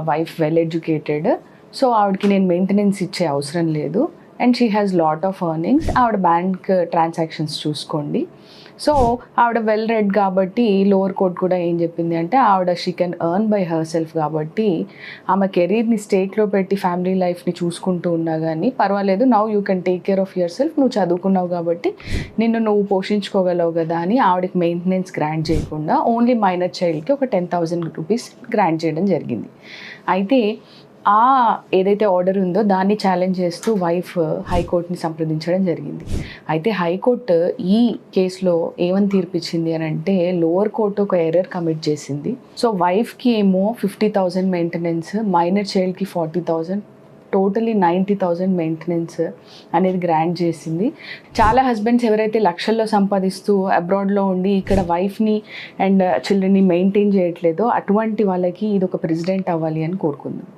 Wife well educated, so ఆవిడకి నేను maintenance ఇచ్చే అవసరం లేదు. And she has lot of earnings. ఆవిడ బ్యాంక్ ట్రాన్సాక్షన్స్ చూసుకోండి. సో ఆవిడ వెల్ రెడ్ కాబట్టి లోవర్ కోర్ట్ కూడా ఏం చెప్పింది అంటే ఆవిడ she can earn by her self కాబట్టి ఆమె కెరీర్ని స్టేక్లో పెట్టి ఫ్యామిలీ లైఫ్ని చూసుకుంటూ ఉన్నా కానీ పర్వాలేదు, now you can take care of your self, నువ్వు చదువుకున్నావు కాబట్టి నిన్ను నువ్వు పోషించుకోగలవు కదా అని ఆవిడకి మెయింటెనెన్స్ గ్రాంట్ చేయకుండా ఓన్లీ మైనర్ చైల్డ్కి ఒక 10,000 రూపీస్ గ్రాంట్ చేయడం జరిగింది. అయితే ఏదైతే ఆర్డర్ ఉందో దాన్ని ఛాలెంజ్ చేస్తూ వైఫ్ హైకోర్టుని సంప్రదించడం జరిగింది. అయితే హైకోర్టు ఈ కేసులో ఏమని తీర్పిచ్చింది అని అంటే లోవర్ కోర్టు ఒక ఎర్రర్ కమిట్ చేసింది. సో వైఫ్కి ఏమో 50,000 మెయింటెనెన్స్, మైనర్ చైల్డ్కి 40,000, టోటలీ 90,000 మెయింటెనెన్స్ అనేది గ్రాంట్ చేసింది. చాలా హస్బెండ్స్ ఎవరైతే లక్షల్లో సంపాదిస్తూ అబ్రాడ్లో ఉండి ఇక్కడ వైఫ్ని అండ్ చిల్డ్రన్ని మెయింటైన్ చేయట్లేదో అటువంటి వాళ్ళకి ఇది ఒక ప్రెసిడెంట్ అవ్వాలి అని కోరుకుందాం.